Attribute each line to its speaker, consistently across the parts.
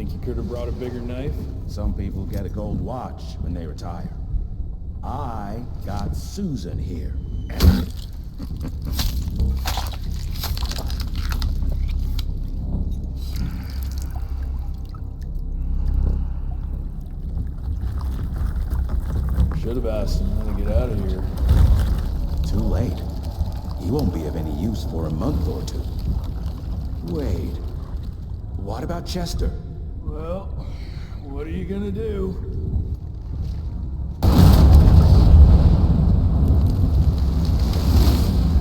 Speaker 1: Think you could have brought a bigger knife?
Speaker 2: Some people get a gold watch when they retire. I got Susan here.
Speaker 1: Should have asked him how to get out of here.
Speaker 2: Too late. He won't be of any use for a month or two. Wait. What about Chester?
Speaker 1: Well, what are you gonna do?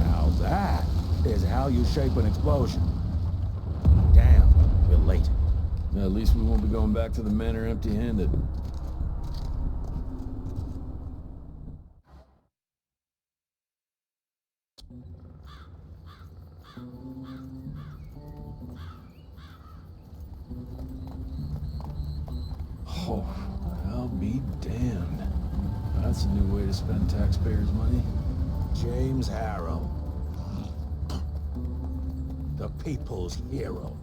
Speaker 2: Now that is how you shape an explosion. Damn, we're late.
Speaker 1: At least we won't be going back to the manor empty-handed. Oh, I'll be damned. That's a new way to spend taxpayers' money.
Speaker 2: James Harrow. The people's hero.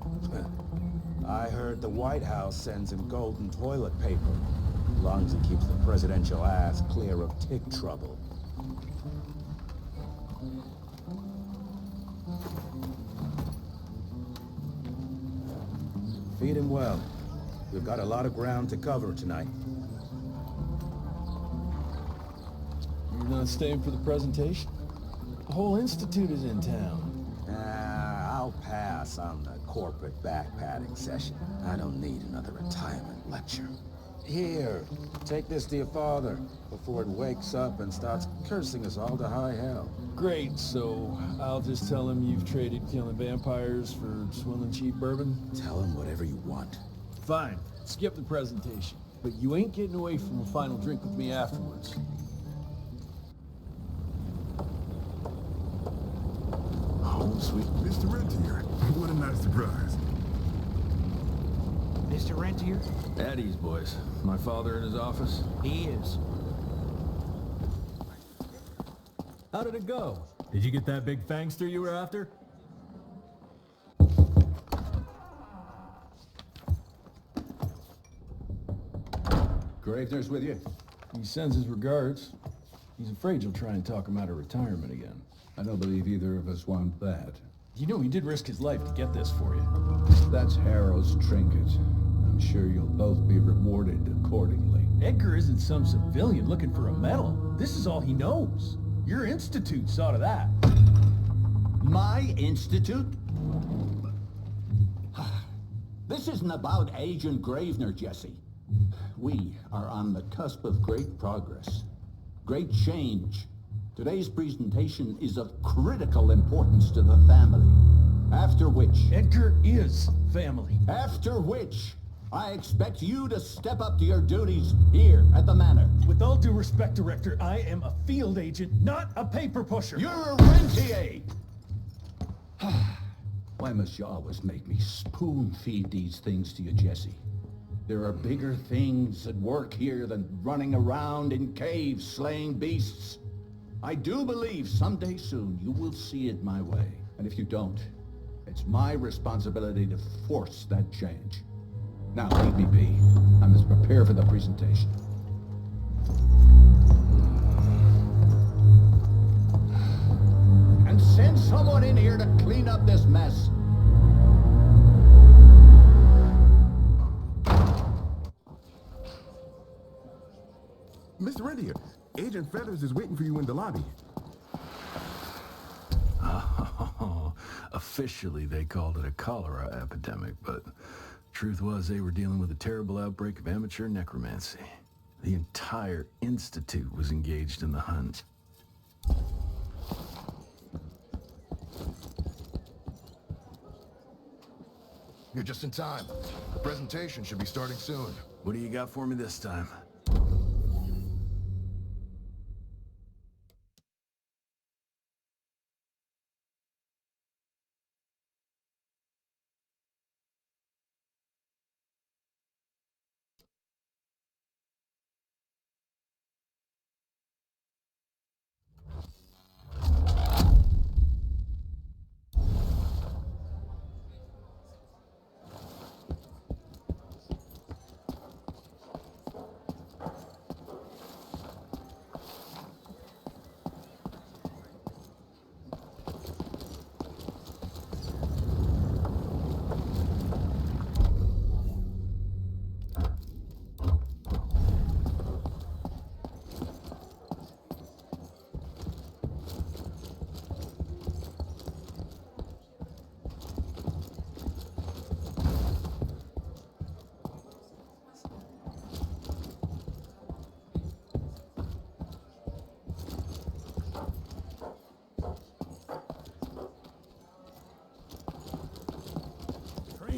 Speaker 2: I heard the White House sends him golden toilet paper. As long as he keeps the presidential ass clear of tick trouble. Feed him well. We've got a lot of ground to cover tonight.
Speaker 1: You're not staying for the presentation? The whole institute is in town.
Speaker 2: I'll pass on the corporate backpatting session. I don't need another retirement lecture. Here, take this to your father before it wakes up and starts cursing us all to high hell.
Speaker 1: Great, so I'll just tell him you've traded killing vampires for swilling cheap bourbon?
Speaker 2: Tell him whatever you want.
Speaker 1: Fine, skip the presentation. But you ain't getting away from a final drink with me afterwards.
Speaker 3: Oh, sweet Mr. Rentier. What a nice surprise.
Speaker 4: Mr. Rentier?
Speaker 1: At ease, boys. My father in his office?
Speaker 4: He is.
Speaker 5: How did it go? Did you get that big fangster you were after?
Speaker 2: Gravener's with you?
Speaker 1: He sends his regards. He's afraid you'll try and talk him out of retirement again.
Speaker 6: I don't believe either of us want that.
Speaker 1: You know he did risk his life to get this for you.
Speaker 6: That's Harrow's trinket. I'm sure you'll both be rewarded accordingly.
Speaker 5: Edgar isn't some civilian looking for a medal. This is all he knows. Your institute saw to that.
Speaker 7: My institute? This isn't about Agent Gravener, Jesse. We are on the cusp of great progress, great change. Today's presentation is of critical importance to the family. After which...
Speaker 5: Edgar is family.
Speaker 7: After which, I expect you to step up to your duties here at the manor.
Speaker 5: With all due respect, Director, I am a field agent, not a paper pusher.
Speaker 7: You're a rentier!
Speaker 6: Why must you always make me spoon-feed these things to you, Jesse? There are bigger things at work here than running around in caves slaying beasts. I do believe someday soon you will see it my way. And if you don't, it's my responsibility to force that change. Now, leave me be. I must prepare for the presentation.
Speaker 7: And send someone in here to clean up this mess.
Speaker 3: Mr. Rentier, Agent Feathers is waiting for you in the lobby.
Speaker 1: Oh, officially they called it a cholera epidemic, but truth was they were dealing with a terrible outbreak of amateur necromancy. The entire institute was engaged in the hunt.
Speaker 8: You're just in time. The presentation should be starting soon.
Speaker 1: What do you got for me this time?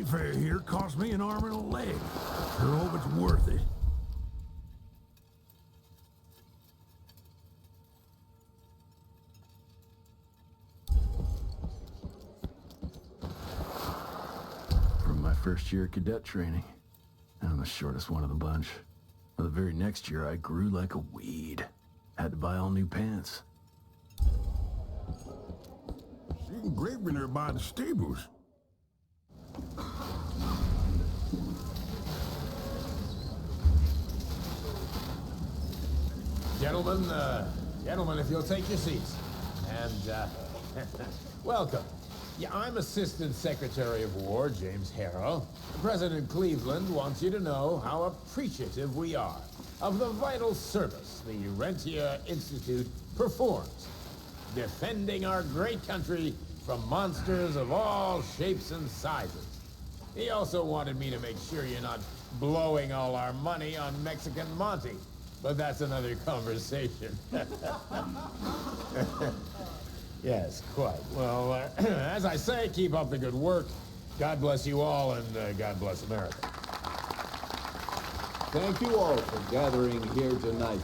Speaker 4: fare here cost me an arm and a leg. Sure hope it's worth it.
Speaker 1: From my first year of cadet training, I'm the shortest one of the bunch. But the very next year, I grew like a weed. Had to buy all new pants.
Speaker 4: She engraving her by the stables.
Speaker 9: Gentlemen, if you'll take your seats. And, welcome. Yeah, I'm Assistant Secretary of War, James Harrow. President Cleveland wants you to know how appreciative we are of the vital service the Rentier Institute performs, defending our great country from monsters of all shapes and sizes. He also wanted me to make sure you're not blowing all our money on Mexican Monty, but that's another conversation. Yes, quite. Well, as I say, keep up the good work. God bless you all, and God bless America.
Speaker 7: Thank you all for gathering here tonight.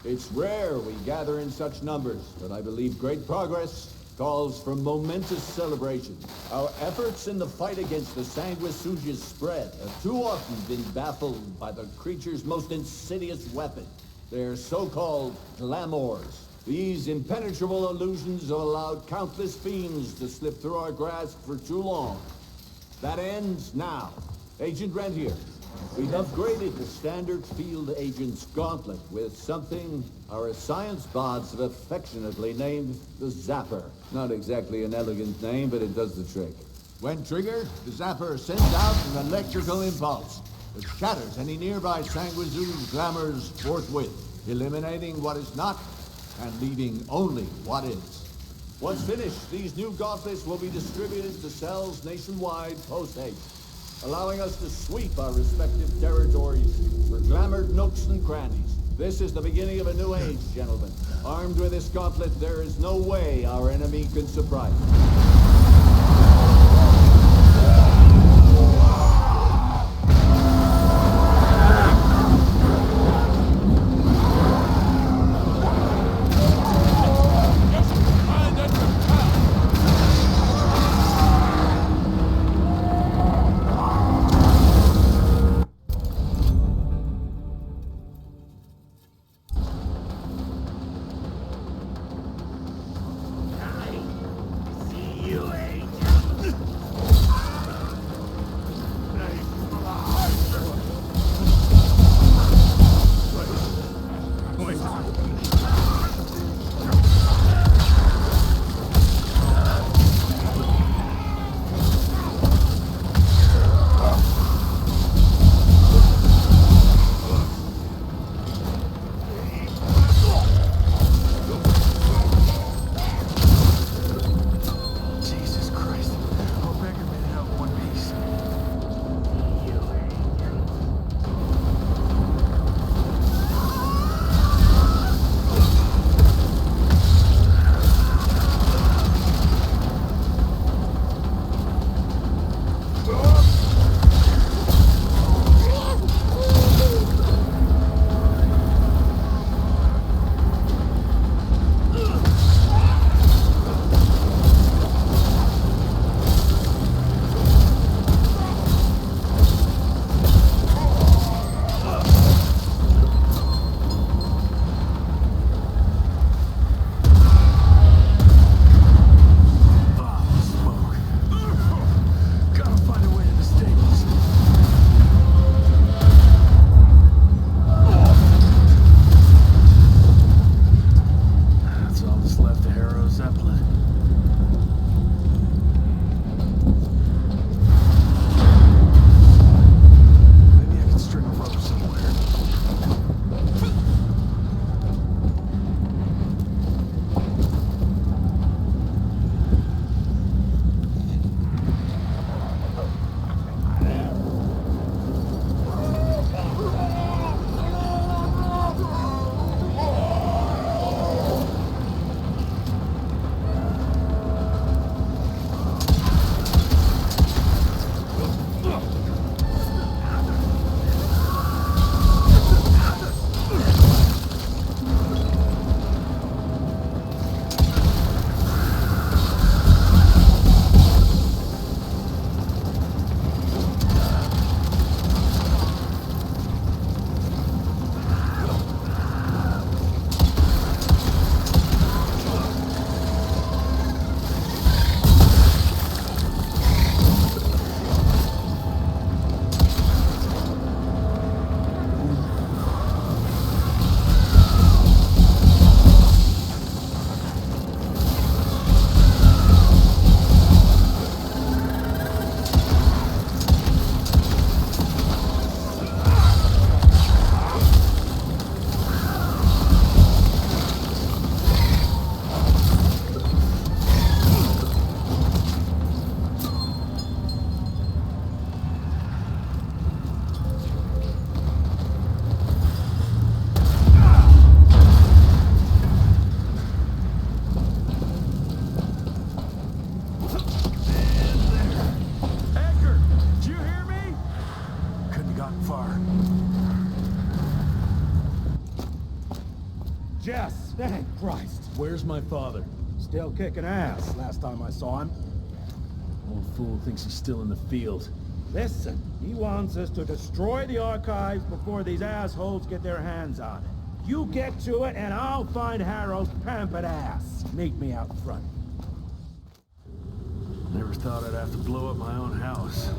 Speaker 7: It's rare we gather in such numbers, but I believe great progress calls for momentous celebration. Our efforts in the fight against the sanguisuga's spread have too often been baffled by the creature's most insidious weapon, their so-called glamours. These impenetrable illusions have allowed countless fiends to slip through our grasp for too long. That ends now. Agent Rentier, we've upgraded the standard field agent's gauntlet with something our science bots have affectionately named the Zapper. Not exactly an elegant name, but it does the trick. When triggered, the Zapper sends out an electrical impulse that shatters any nearby sanguisuga's glamours forthwith, eliminating what is not and leaving only what is. Once finished, these new gauntlets will be distributed to cells nationwide post-haste, allowing us to sweep our respective territories for glamored nooks and crannies. This is the beginning of a new age, gentlemen. Armed with this gauntlet, there is no way our enemy can surprise us.
Speaker 4: You
Speaker 5: Where's my father?
Speaker 2: Still kicking ass last time I saw him.
Speaker 5: Old fool thinks he's still in the field.
Speaker 2: Listen, he wants us to destroy the archives before these assholes get their hands on it. You get to it and I'll find Harold's pampered ass. Meet me out front.
Speaker 1: Never thought I'd have to blow up my own house.